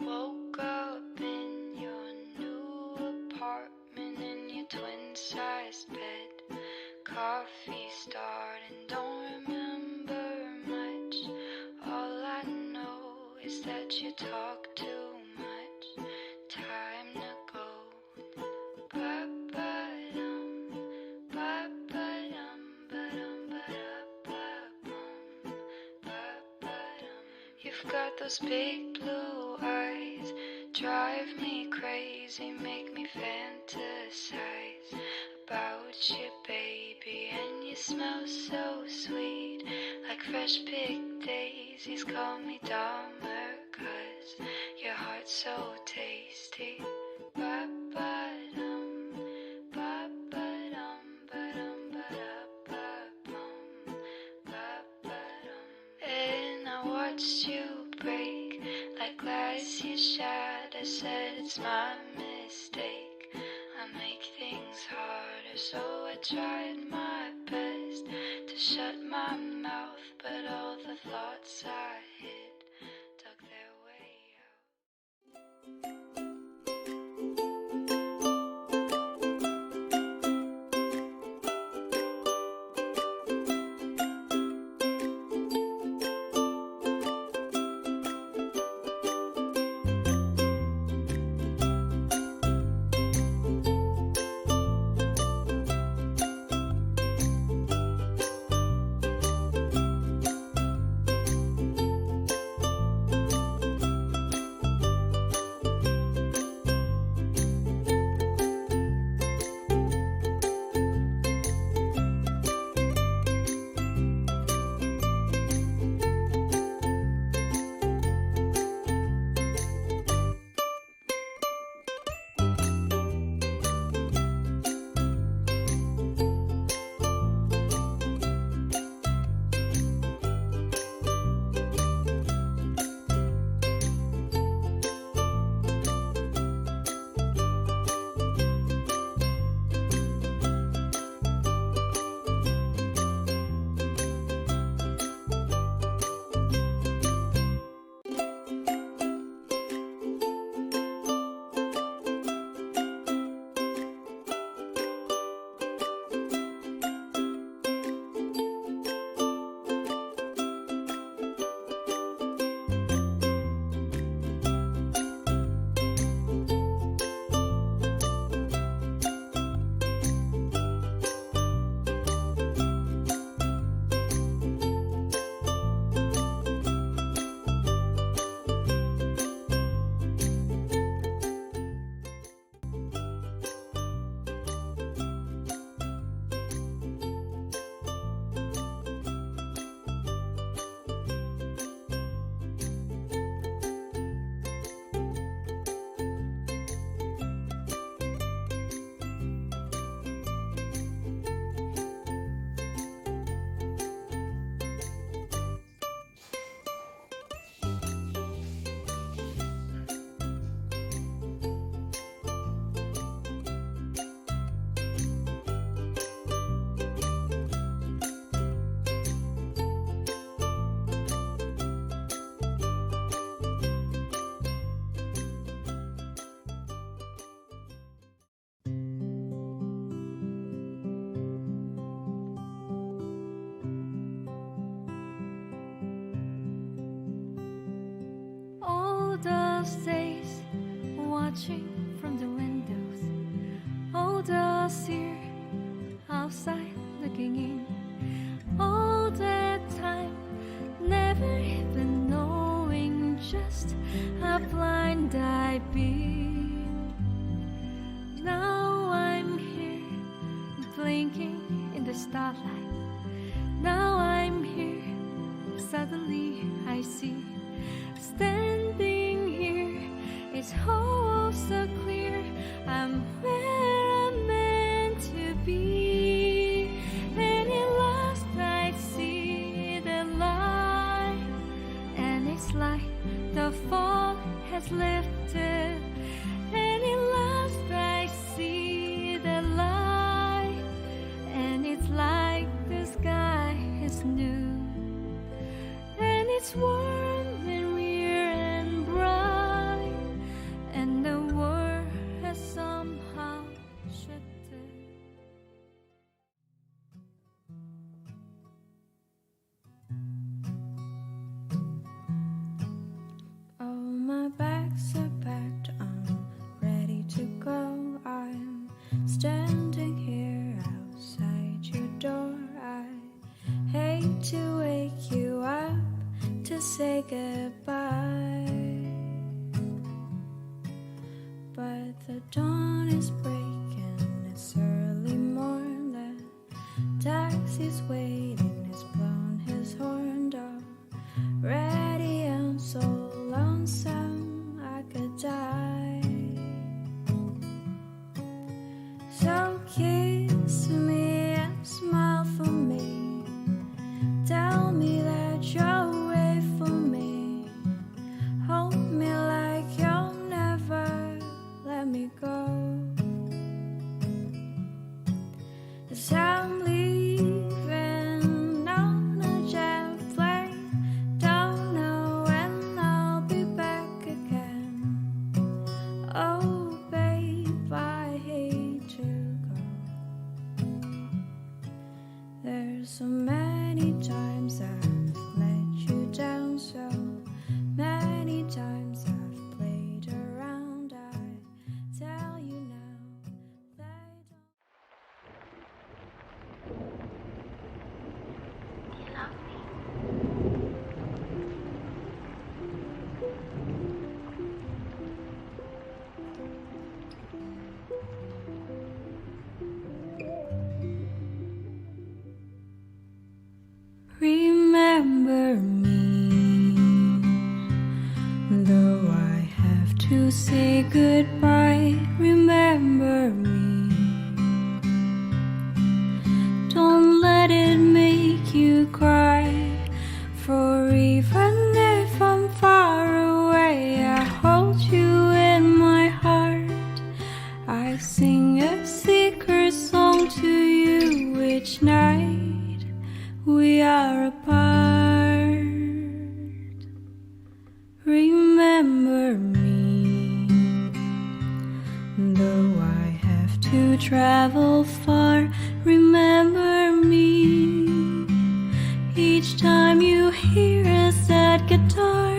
Woke up in your new apartment in your twin-sized bed. Coffee started, don't remember much. All I know is that you talk too much. Time to go. Ba-ba-dum, ba-ba-dum, ba-dum, ba-da-ba-bum, ba-ba-dum. You've got those big blue eyes, drive me crazy, make me fantasize about you, baby. And you smell so sweet, like fresh picked daisies. Call me Dahmer, 'cause your heart's so tasty. Ba-ba-dum, ba-ba-dum, ba-dum, ba-da-ba-bum, ba-ba-dum. And I watched you break like glass you shattered. I said it's my mistake. I make things harder, so I tried my best to shut my mouth, but all the thoughts I hid dug their way out. those days, watching from the windows, all those years outside looking in, all that time, never even knowing just how blind I've been. Now I'm here, blinking in the starlight. Now I'm here, suddenly I see, standing the fog has lifted, and at last I see the light, and it's like the sky is new, and it's warm and near and bright, and the world has somehow shifted. Oh, my bags are packed, I'm ready to go. I'm standing here outside your door. I hate to wake you up to say goodbye, but the dawn is breaking, it's early morning. The taxi's waiting, he's blown his horn already. I'm so lonesome I could die. So kiss me and smile for me, tell me that you'll wait for me, hold me like you'll never let me go. 'Cause I'm leaving on a jet plane, don't know when I'll be back again. Oh babe, I hate to go. There's so many times I've let you down, so many times I've played around. I tell you now, they don't. You love me. Remember me, though I have to say goodbye. Remember me, don't let it make you cry. For even if I'm far away, I hold you in my heart. I sing a secret song to you each night we are apart. Remember me, though I have to travel far. Remember me, each time you hear a sad guitar.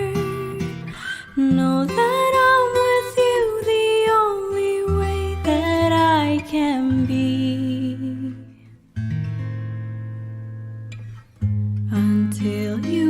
Know that I'm with you the only way that I can be, until you